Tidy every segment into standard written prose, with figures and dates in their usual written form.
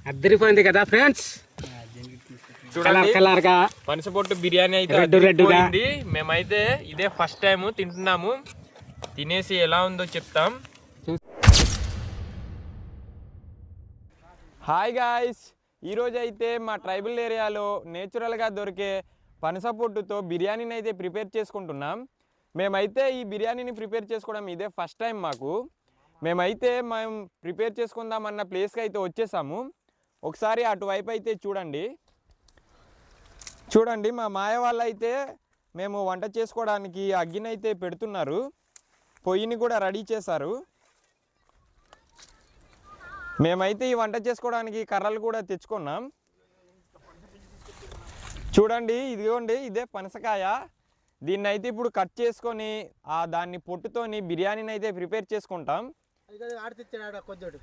అద్దరిపోయింది కదా ఫ్రెండ్స్. చూడండి కలర్ గా పనసపొట్టు బిర్యానీ అయితే రెడ్డుగా మేమైతే ఇదే ఫస్ట్ టైం తింటున్నాము. తినేసి ఎలా ఉందో చెప్తాం. హాయ్ గాయ్స్, ఈరోజు అయితే మా ట్రైబల్ ఏరియాలో నేచురల్గా దొరికే పనసపొట్టుతో బిర్యానీని అయితే ప్రిపేర్ చేసుకుంటున్నాం. మేమైతే ఈ బిర్యానీని ప్రిపేర్ చేసుకోవడం ఇదే ఫస్ట్ టైం మాకు. మేము ప్రిపేర్ చేసుకుందామన్న ప్లేస్కి అయితే వచ్చేసాము. ఒకసారి అటువైపు అయితే చూడండి మా మాయ వాళ్ళు అయితే మేము వంట చేసుకోవడానికి అగ్గిని అయితే పెడుతున్నారు. పొయ్యిని కూడా రెడీ చేశారు. మేమైతే ఈ వంట చేసుకోవడానికి కర్రలు కూడా తెచ్చుకున్నాం. చూడండి, ఇదిగోండి, ఇదే పనసకాయ. దీన్ని అయితే ఇప్పుడు కట్ చేసుకొని దాన్ని పొట్టుతోని బిర్యానీని అయితే ప్రిపేర్ చేసుకుంటాం.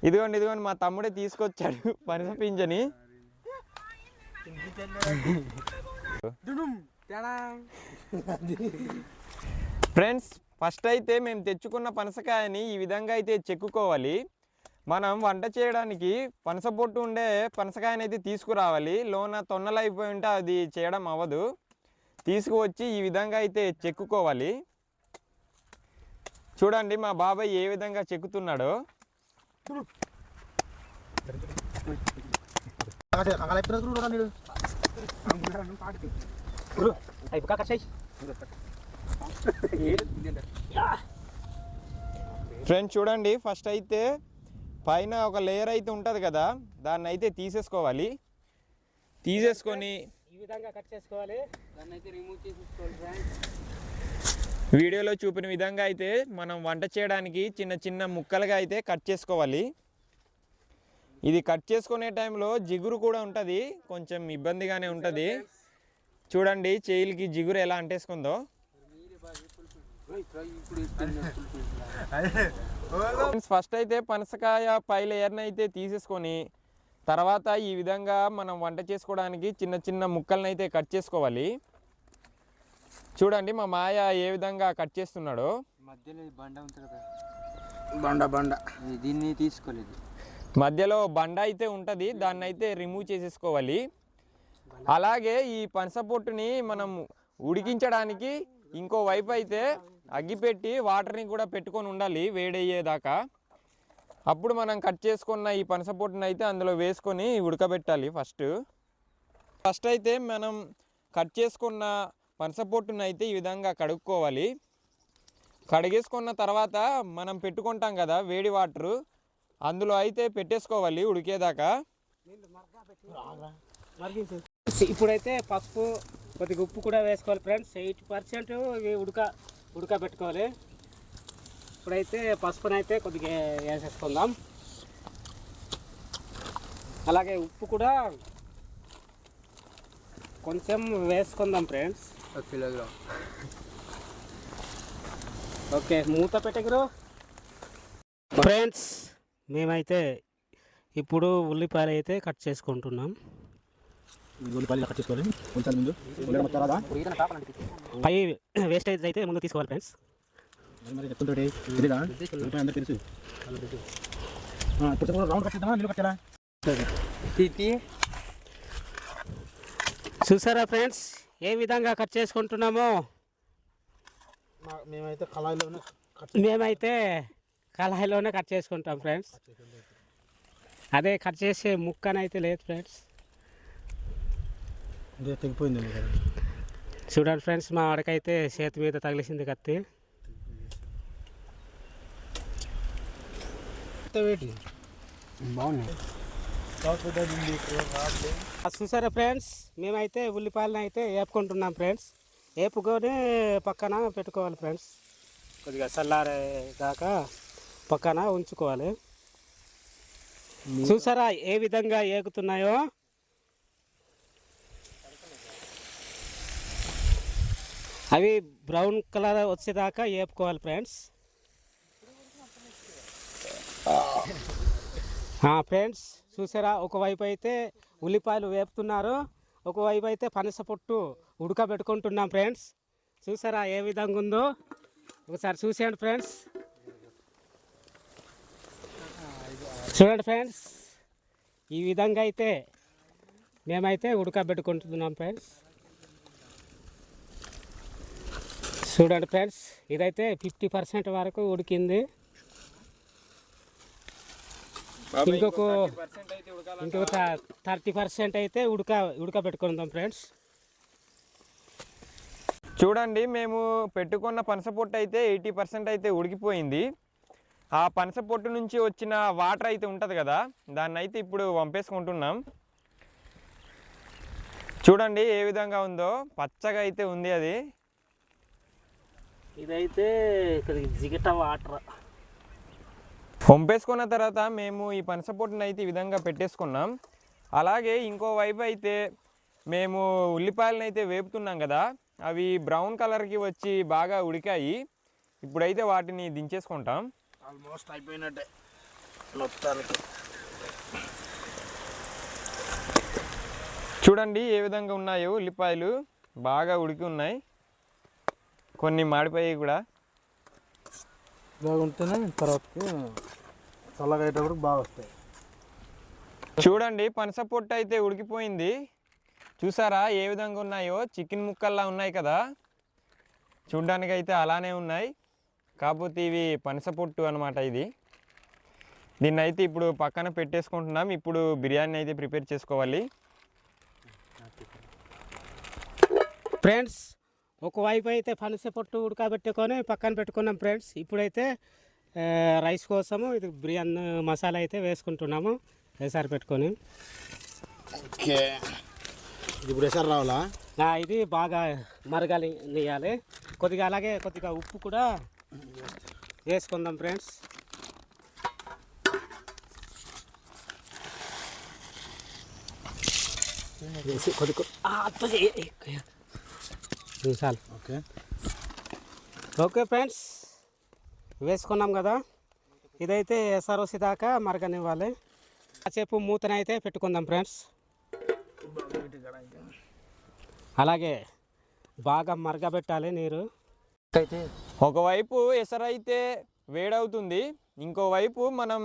ఇదిగోండి మా తమ్ముడే తీసుకొచ్చాడు పనస పింజని. ఫ్రెండ్స్, ఫస్ట్ అయితే మేము తెచ్చుకున్న పనసకాయని ఈ విధంగా అయితే చెక్కుకోవాలి. మనం వంట చేయడానికి పనసపొట్టు ఉండే పనసకాయని అయితే తీసుకురావాలి. లోన తొన్నలు అయిపోయి ఉంటే అది చేయడం అవ్వదు. తీసుకువచ్చి ఈ విధంగా అయితే చెక్కుకోవాలి. చూడండి మా బాబాయ్ ఏ విధంగా చెక్కుతున్నాడో. ఫ్రెండ్స్ చూడండి, ఫస్ట్ అయితే పైన ఒక లేయర్ అయితే ఉంటుంది కదా, దాన్ని అయితే తీసేసుకోవాలి. తీసేసుకొని ఈ విధంగా కట్ చేసుకోవాలి. దాన్ని అయితే రిమూవ్ చేసేసుకోవాలి. వీడియోలో చూపిన విధంగా అయితే మనం వంట చేయడానికి చిన్న చిన్న ముక్కలుగా అయితే కట్ చేసుకోవాలి. ఇది కట్ చేసుకునే టైంలో జిగురు కూడా ఉంటుంది, కొంచెం ఇబ్బందిగానే ఉంటుంది. చూడండి చేయిలకి జిగురు ఎలా అంటేసుకుందో. ఫస్ట్ అయితే పనసకాయ పై లేయర్ని అయితే తీసేసుకొని తర్వాత ఈ విధంగా మనం వంట చేసుకోవడానికి చిన్న చిన్న ముక్కలను అయితే కట్ చేసుకోవాలి. చూడండి మా మాయ ఏ విధంగా కట్ చేస్తున్నాడో. మధ్యలో బండ ఉంటుంది కదా, బండ దీన్ని తీసుకోలేదు. మధ్యలో బండ అయితే ఉంటుంది, దాన్ని అయితే రిమూవ్ చేసేసుకోవాలి. అలాగే ఈ పనసపొట్టుని మనం ఉడికించడానికి ఇంకో వైపు అయితే అగ్గిపెట్టి వాటర్ని కూడా పెట్టుకొని ఉండాలి వేడయ్యేదాకా. అప్పుడు మనం కట్ చేసుకున్న ఈ పనసపొట్టుని అయితే అందులో వేసుకొని ఉడకబెట్టాలి. ఫస్ట్ అయితే మనం కట్ చేసుకున్న పనసపొట్టుని అయితే ఈ విధంగా కడుక్కోవాలి. కడిగేసుకున్న తర్వాత మనం పెట్టుకుంటాం కదా వేడి వాటరు, అందులో అయితే పెట్టేసుకోవాలి ఉడికేదాకా. ఇప్పుడైతే పసుపు కొద్దిగా ఉప్పు కూడా వేసుకోవాలి ఫ్రెండ్స్. 80% ఇవి ఉడకబెట్టుకోవాలి. ఇప్పుడైతే పసుపుని అయితే కొద్దిగా వేసేసుకుందాం. అలాగే ఉప్పు కూడా కొంచెం వేసుకుందాం ఫ్రెండ్స్. ఓకే, మూత పెట్టగరు. ఫ్రెండ్స్, మేమైతే ఇప్పుడు ఉల్లిపాయలు అయితే కట్ చేసుకుంటున్నాం. పై వేస్టేజ్ అయితే ముందు తీసుకోవాలి ఫ్రెండ్స్. చూసారా ఫ్రెండ్స్ ఏ విధంగా కట్ చేసుకుంటున్నామో. మేమైతే కళాయిలోనే కట్ చేసుకుంటాం ఫ్రెండ్స్. అదే కట్ చేసే ముక్కనైతే లేదు ఫ్రెండ్స్. చూడండి ఫ్రెండ్స్, మా వాడికైతే చేతి మీద తగిలిసింది కత్తి. చూసారా ఫ్రెండ్స్, మేమైతే ఉల్లిపాయలను అయితే వేపుకుంటున్నాం ఫ్రెండ్స్. వేపుకొని పక్కన పెట్టుకోవాలి ఫ్రెండ్స్. కొద్దిగా చల్లారే దాకా పక్కన ఉంచుకోవాలి. చూసారా ఏ విధంగా ఏగుతున్నాయో. అవి బ్రౌన్ కలర్ వచ్చేదాకా వేపుకోవాలి ఫ్రెండ్స్. ఫ్రెండ్స్ చూసారా, ఒకవైపు అయితే ఉల్లిపాయలు వేపుతున్నారు, ఒకవైపు అయితే పనసపొట్టు ఉడకబెట్టుకుంటున్నాం ఫ్రెండ్స్. చూసారా ఏ విధంగా ఉందో ఒకసారి చూసేయండి ఫ్రెండ్స్. చూడండి ఫ్రెండ్స్ ఈ విధంగా అయితే మేమైతే ఉడకబెట్టుకుంటున్నాం ఫ్రెండ్స్. చూడండి ఫ్రెండ్స్, ఇదైతే 50% వరకు ఉడికింది. ఇంకొక 30% అయితే ఉడకబెట్టుకుందాం ఫ్రెండ్స్. చూడండి, మేము పెట్టుకున్న పనస పొట్టు అయితే 80% అయితే ఉడికిపోయింది. ఆ పనస పొట్టు నుంచి వచ్చిన వాటర్ అయితే ఉంటుంది కదా, దాన్ని అయితే ఇప్పుడు వంపేసుకుంటున్నాం. చూడండి ఏ విధంగా ఉందో, పచ్చగా అయితే ఉంది అది. ఇదైతే జిగట వాటర్ వంపేసుకున్న తర్వాత మేము ఈ పనస పొట్టును అయితే ఈ విధంగా పెట్టేసుకున్నాం. అలాగే ఇంకో వైపు అయితే మేము ఉల్లిపాయలను అయితే వేపుతున్నాం కదా, అవి బ్రౌన్ కలర్కి వచ్చి బాగా ఉడికాయి. ఇప్పుడైతే వాటిని దించేసుకుంటాం. ఆల్మోస్ట్ అయిపోయినట్టే మొత్తానికి. చూడండి ఏ విధంగా ఉన్నాయో ఉల్లిపాయలు, బాగా ఉడికి ఉన్నాయి. కొన్ని మాడిపోయాయి కూడా. బాగుంటేనే తర్వాతకి చల్లగా అయ్యేటప్పుడు బాగా వస్తాయి. చూడండి పనస పొట్టు అయితే ఉడికిపోయింది. చూసారా ఏ విధంగా ఉన్నాయో, చికెన్ ముక్కల్లా ఉన్నాయి కదా. చూడ్డానికి అయితే అలానే ఉన్నాయి, కాకపోతే ఇవి పనస పొట్టు అనమాట. దీన్ని అయితే ఇప్పుడు పక్కన పెట్టేసుకుంటున్నాం. ఇప్పుడు బిర్యానీ అయితే ప్రిపేర్ చేసుకోవాలి. ఫ్రెండ్స్, ఒకవైపు అయితే పనస పొట్టు ఉడకబెట్టుకొని పక్కన పెట్టుకున్నాం ఫ్రెండ్స్. ఇప్పుడైతే రైస్ కోసము ఇది బిర్యానీ మసాలా అయితే వేసుకుంటున్నాము వేసారి పెట్టుకొని. ఓకే, ఇప్పుడు ఎసరు రావాలా? ఇది బాగా మరగాలి నీయాలి కొద్దిగా. అలాగే కొద్దిగా ఉప్పు కూడా వేసుకుందాం ఫ్రెండ్స్. వేసి కొద్దిగా చాలు. ఓకే ఓకే ఫ్రెండ్స్, వేసుకున్నాం కదా. ఇదైతే ఎసరోసి దాకా మరగనివ్వాలి. కాసేపు మూతనైతే పెట్టుకుందాం ఫ్రెండ్స్. అలాగే బాగా మరగబెట్టాలి నీరు. ఒకవైపు ఎసరైతే వేడవుతుంది, ఇంకోవైపు మనం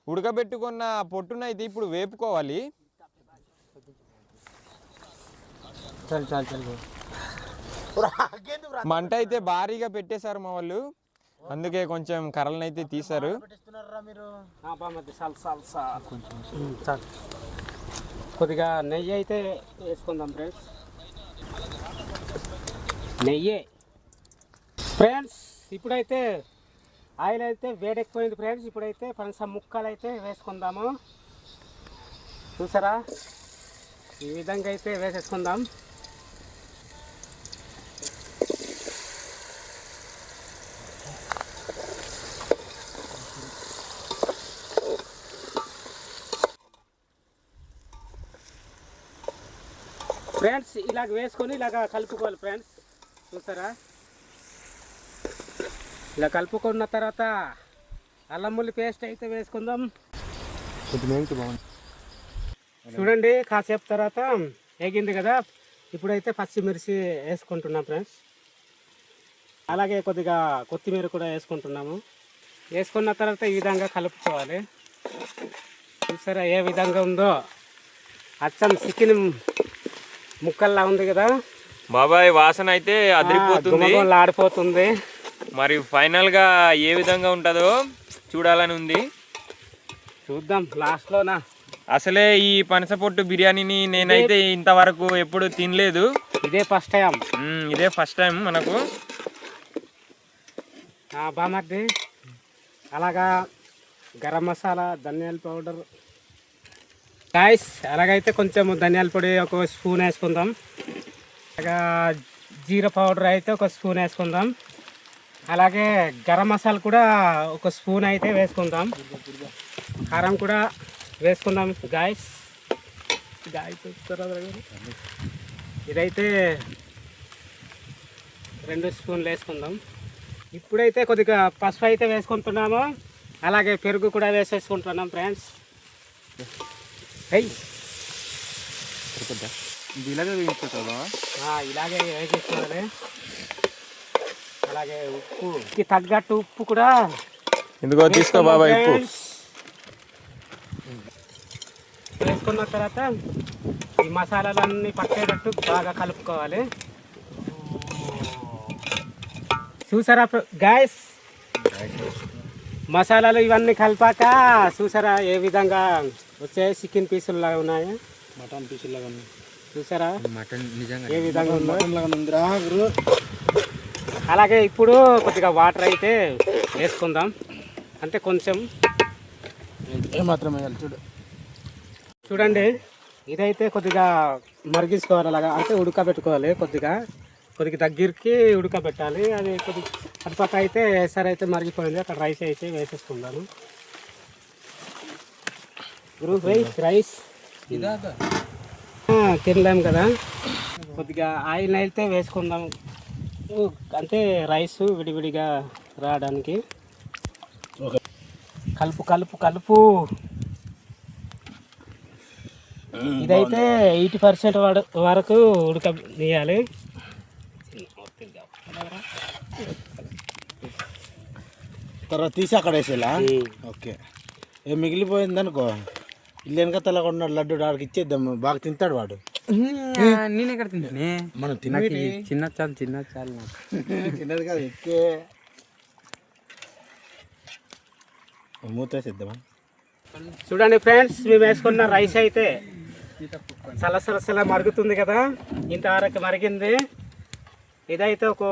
ఉడకబెట్టుకున్న పొట్టునైతే ఇప్పుడు వేపుకోవాలి. మంట అయితే భారీగా పెట్టేశారు మా వాళ్ళు, అందుకే కొంచెం కర్రలను అయితే తీశారు. కొద్దిగా నెయ్యి అయితే వేసుకుందాం ఫ్రెండ్స్. నెయ్యి ఫ్రెండ్స్. ఇప్పుడైతే ఆయిల్ అయితే వేడెక్కిపోయింది ఫ్రెండ్స్. ఇప్పుడైతే పనస ముక్కలు అయితే వేసుకుందాము. చూసారా ఈ విధంగా అయితే వేసేసుకుందాం. ఫ్రెండ్స్, ఇలాగ వేసుకొని ఇలాగ కలుపుకోవాలి ఫ్రెండ్స్. చూసారా ఇలా కలుపుకున్న తర్వాత అల్లం ముల్లి పేస్ట్ అయితే వేసుకుందాం. చూడండి కాసేపు తర్వాత వేగింది కదా. ఇప్పుడైతే పచ్చిమిర్చి వేసుకుంటున్నాం ఫ్రెండ్స్. అలాగే కొద్దిగా కొత్తిమీర కూడా వేసుకుంటున్నాము. వేసుకున్న తర్వాత ఈ విధంగా కలుపుకోవాలి. చూసారా ఏ విధంగా ఉందో, అచ్చం చికెన్ ముక్కల్లా ఉంది కదా బాబాయ్. వాసన అయితే అదిరిపోతుంది, ఆడిపోతుంది. మరి ఫైనల్ గా ఏ విధంగా ఉంటుందో చూడాలని ఉంది. చూద్దాం లాస్ట్లోనా. అసలే ఈ పనస పొట్టు బిర్యానీని నేనైతే ఇంతవరకు ఎప్పుడు తినలేదు. ఇదే ఫస్ట్ టైం. ఇదే ఫస్ట్ టైం మనకు. బామర్ది అలాగా గరం మసాలా, ధనియాల పౌడర్ గాయ్స్. అలాగైతే కొంచెం ధనియాల పొడి ఒక స్పూన్ వేసుకుందాం. అలాగా జీరా పౌడర్ అయితే ఒక స్పూన్ వేసుకుందాం. అలాగే గరం మసాలా కూడా ఒక స్పూన్ అయితే వేసుకుందాం. కారం కూడా వేసుకుందాం గాయ్స్. ఇదైతే 2 స్పూన్లు వేసుకుందాం. ఇప్పుడైతే కొద్దిగా పసుపు అయితే వేసుకుంటున్నాము. అలాగే పెరుగు కూడా వేసేసుకుంటున్నాం ఫ్రెండ్స్. ఇలాగే వేయించుకుంటావా? ఇలాగే వేసేసుకోవాలి. అలాగే ఉప్పుకి తగ్గట్టు ఉప్పు కూడా ఎందుకో తీసుకో బాబా. వేసుకున్న తర్వాత ఈ మసాలాలన్నీ పట్టేటట్టు బాగా కలుపుకోవాలి. చూసారా గాయస్, మసాలాలు ఇవన్నీ కలిపాక చూసారా ఏ విధంగా వచ్చే చికెన్ పీసుల్లా ఉన్నాయి, మటన్ పీసులాగా ఉంది. చూసారా మటన్ నిజంగా ఏ విధంగా ఉందో. మటన్ లాగా ఉందిరా గురు. అలాగే ఇప్పుడు కొద్దిగా వాటర్ అయితే వేసుకుందాం, అంటే కొంచెం ఏమాత్రం వేయాలి చూడు. చూడండి ఇదైతే కొద్దిగా మరిగించుకోవాలి, అలాగా అంటే ఉడకబెట్టుకోవాలి. కొద్దిగా దగ్గరికి ఉడకబెట్టాలి. అది కొద్దిగా అటుపక్క అయితే ఎసరు అయితే మరిగిపోయింది, అక్కడ రైస్ అయితే వేసేసుకుందాను. రైస్ తినలేము కదా, కొద్దిగా ఆయిల్ అయితే వేసుకుందాం, అంటే రైస్ విడివిడిగా రావడానికి. ఓకే, కలుపు కలుపు కలుపు. ఇదైతే 80% వరకు ఉడకనియాలి. తర్వాత తీసి అక్కడ వేసేలా. ఓకే, ఏం మిగిలిపోయింది అనుకో, ఇల్లు వెనక తలకుండా లడ్డు ఆడికి ఇచ్చేద్దాం, బాగా తింటాడు వాడు. నేను ఎక్కడ తింటానే, మనం తినవి చిన్న చాలు నాకు. చిన్నది కాదు, ఎక్కే మూతేసిద్దామా. చూడండి ఫ్రెండ్స్, మేము వేసుకున్న రైస్ అయితే సలసలసల మరుగుతుంది కదా, ఇంతవరకు మరిగింది. ఇదైతే ఒక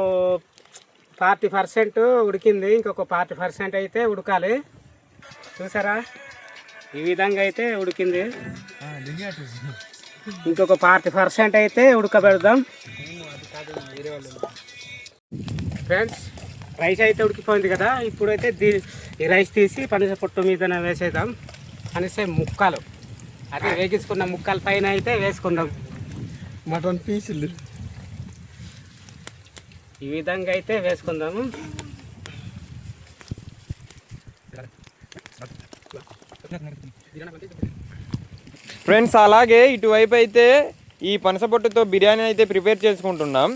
40% ఉడికింది, ఇంకొక 40% అయితే ఉడకాలి. చూసారా ఈ విధంగా అయితే ఉడికింది, ఇంకొక 40% అయితే ఉడకబెడదాం. ఫ్రెండ్స్ రైస్ అయితే ఉడికిపోయింది కదా, ఇప్పుడైతే ఈ రైస్ తీసి పనస పొట్టు మీద వేసేద్దాం. పనస ముక్కలు అదే వేగించుకున్న ముక్కల పైన అయితే వేసుకుందాం మటన్ పీసులు. ఈ విధంగా అయితే వేసుకుందాము. ఫ్రెండ్స్ అలాగే ఇటువైపు అయితే ఈ పనసపొట్టుతో బిర్యానీ అయితే ప్రిపేర్ చేసుకుంటున్నాం.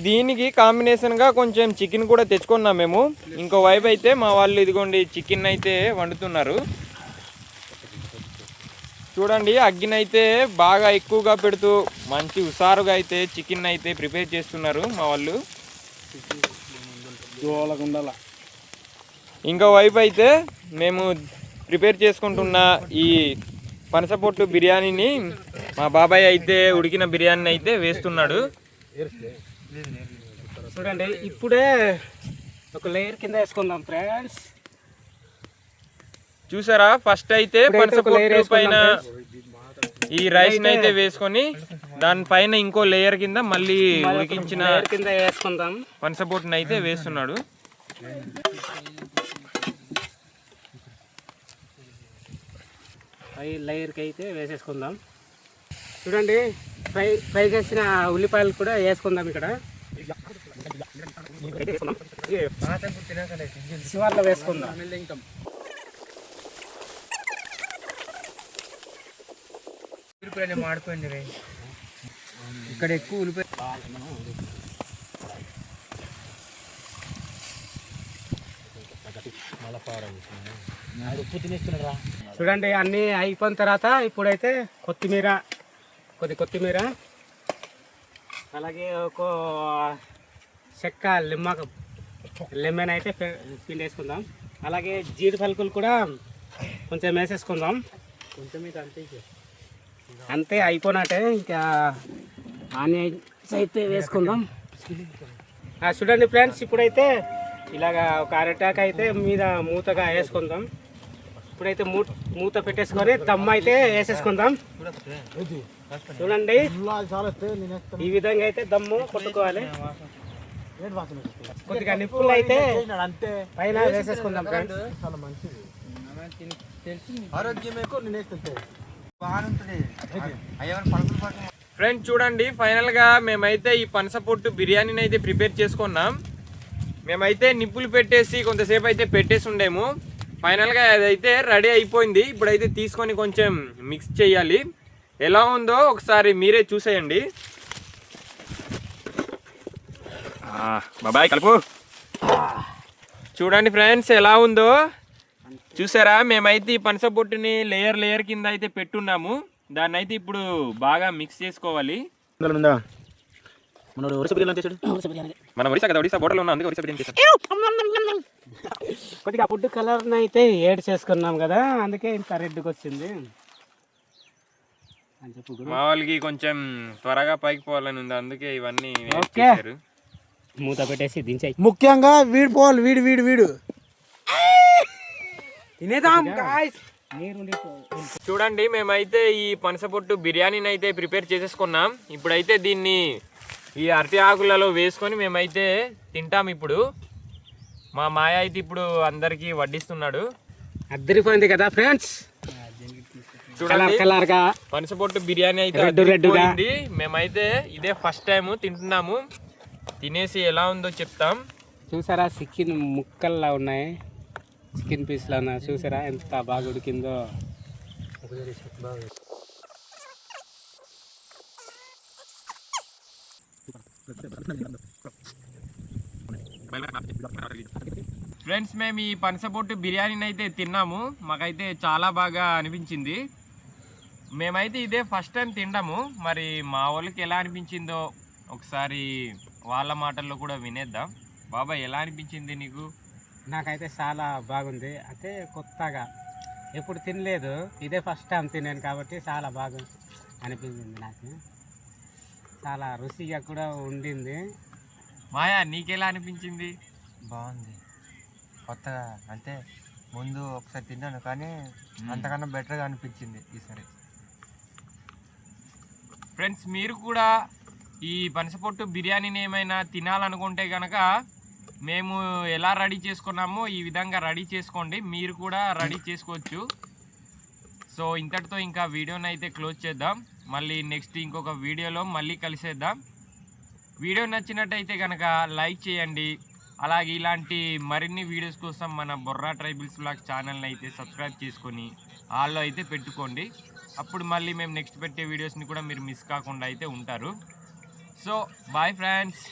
దీనికి కాంబినేషన్గా కొంచెం చికెన్ కూడా తెచ్చుకున్నాం మేము. ఇంకోవైపు అయితే మా వాళ్ళు ఇదిగోండి చికెన్ అయితే వండుతున్నారు. చూడండి అగ్గినైతే బాగా ఎక్కువగా పెడుతూ మంచి హుషారుగా అయితే చికెన్ అయితే ప్రిపేర్ చేస్తున్నారు మా వాళ్ళు. ఇంకోవైపు అయితే మేము ప్రిపేర్ చేసుకుంటున్న ఈ పనసపొట్టు బిర్యానీని మా బాబాయ్ అయితే ఉడికిన బిర్యానీ అయితే వేస్తున్నాడు. చూడండి ఇప్పుడే ఒక లేయర్ కింద వేసుకుందాం ఫ్రెండ్స్. చూసారా ఫస్ట్ అయితే పనసపొట్టు పైన ఈ రైస్ అయితే వేసుకొని దానిపైన ఇంకో లేయర్ కింద మళ్ళీ ఉడికించిన కింద వేసుకుందాం పనసపొట్టుని అయితే వేస్తున్నాడు. పై లేయర్కి అయితే వేసేసుకుందాం. చూడండి ఫ్రై చేసిన ఉల్లిపాయలు కూడా వేసుకుందాం. ఇక్కడ శివార్లో వేసుకుందాం. మాడిపోయింది ఇక్కడ ఎక్కువ ఉల్లిపాయ. చూడండి అన్నీ అయిపోయిన తర్వాత ఇప్పుడైతే కొత్తిమీర అలాగే ఒక చెక్క లెమన్ అయితే పిండేసుకుందాం. అలాగే జీడి పలుకులు కూడా కొంచెం వేసేసుకుందాం. అంతే అయిపోయినట్టే. ఇంకా ఆనియన్స్ అయితే వేసుకుందాం. చూడండి ఫ్రెండ్స్ ఇప్పుడైతే ఇలాగా ఒక అరటాక అయితే మీద మూతగా వేసుకుందాం. ఇప్పుడైతే మూత పెట్టేసుకొని దమ్ అయితే వేసేసుకుందాం. చూడండి ఈ విధంగా అయితే దమ్ము కొట్టుకోవాలి. కొద్దిగా నిప్పులు అయితే పైన వేసేసుకుందాం ఫ్రెండ్స్. ఫ్రెండ్స్ చూడండి ఫైనల్ గా మేమైతే ఈ పనసపొట్టు బిర్యానీని అయితే ప్రిపేర్ చేసుకున్నాం. మేమైతే నిప్పులు పెట్టేసి కొంతసేపు అయితే పెట్టేసి ఉండేము. ఫైనల్ గా అదైతే రెడీ అయిపోయింది. ఇప్పుడైతే తీసుకొని కొంచెం మిక్స్ చేయాలి. ఎలా ఉందో ఒకసారి మీరే చూసేయండి. బాబాయ్ కలుపు. చూడండి ఫ్రెండ్స్ ఎలా ఉందో. చూసారా మేమైతే ఈ పనస పొట్టుని లేయర్ లేయర్ కింద అయితే పెట్టున్నాము. దాన్ని అయితే ఇప్పుడు బాగా మిక్స్ చేసుకోవాలి. మన ఒరిస్సా బిర్యానీ చేసాడు. మనం ఒరిస్సా కదా, ఒరిస్సా బోర్డర్లో ఉన్నాం, అందుకే ఒరిస్సా బిర్యానీ చేసాం. కొద్దిగా ఫుడ్ కలర్ని అయితే ఏడ్ చేసుకున్నాం కదా, అందుకే ఇంత రెడ్కి వచ్చింది అని చెప్పు. మా వాళ్ళకి కొంచెం త్వరగా పైకి పోవాలని ఉంది, అందుకే ఇవన్నీ ఓకే. మూత పెట్టేసి దించాయి. ముఖ్యంగా వీడు పోవాలి, వీడు తినేదాం. చూడండి మేమైతే ఈ పనస పొట్టు బిర్యానీని అయితే ప్రిపేర్ చేసేసుకున్నాం. ఇప్పుడైతే దీన్ని ఈ అరటి ఆకులలో వేసుకొని మేమైతే తింటాం. ఇప్పుడు మా మాయ అయితే ఇప్పుడు అందరికి వడ్డిస్తున్నాడు. అద్దరిపోయింది కదా ఫ్రెండ్స్, చూడండి కలర్గా పనస పొట్టు బిర్యానీ అయితే రెడ్డుగా. అదిరిపోయింది. మేమైతే ఇదే ఫస్ట్ టైం తింటున్నాము. తినేసి ఎలా ఉందో చెప్తాం. చూసారా చికెన్ ముక్కల్లా ఉన్నాయి, చికెన్ పీస్లా ఉన్నాయి. చూసారా ఎంత బాగా ఉడికిందో. ఫ్రెండ్స్ మేము ఈ పనసపొట్టు బిర్యానీని అయితే తిన్నాము. మాకైతే చాలా బాగా అనిపించింది. మేమైతే ఇదే ఫస్ట్ టైం తింటాము. మరి మా వాళ్ళకి ఎలా అనిపించిందో ఒకసారి వాళ్ళ మాటల్లో కూడా వినేద్దాం. బాబాయ్ ఎలా అనిపించింది నీకు? నాకైతే చాలా బాగుంది. అంటే కొత్తగా ఎప్పుడు తినలేదు, ఇదే ఫస్ట్ టైం తిన్నాను కాబట్టి చాలా బాగా అనిపించింది. నాకు చాలా రుచిగా కూడా ఉండింది. మాయా నీకెలా అనిపించింది? బాగుంది, కొత్తగా. అంటే ముందు ఒకసారి తిన్నాను కానీ అంతకన్నా బెటర్గా అనిపించింది ఈసారి. ఫ్రెండ్స్ మీరు కూడా ఈ పనసపొట్టు బిర్యానీని ఏమైనా తినాలనుకుంటే కనుక మేము ఎలా రెడీ చేసుకున్నామో ఈ విధంగా రెడీ చేసుకోండి, మీరు కూడా రెడీ చేసుకోవచ్చు. సో ఇంతటితో ఇంకా వీడియోని అయితే క్లోజ్ చేద్దాం. మళ్ళీ నెక్స్ట్ ఇంకొక వీడియోలో మళ్ళీ కలిసేద్దాం. వీడియో నచ్చినట్టయితే కనుక లైక్ చేయండి. అలాగే ఇలాంటి మరిన్ని వీడియోస్ కోసం మన బొర్రా ట్రైబల్స్ వ్లాగ్స్ ఛానల్ని అయితే సబ్స్క్రైబ్ చేసుకొని ఆల్లో అయితే పెట్టుకోండి. అప్పుడు మళ్ళీ మేము నెక్స్ట్ పెట్టే వీడియోస్ని కూడా మీరు మిస్ కాకుండా అయితే ఉంటారు. So bye friends.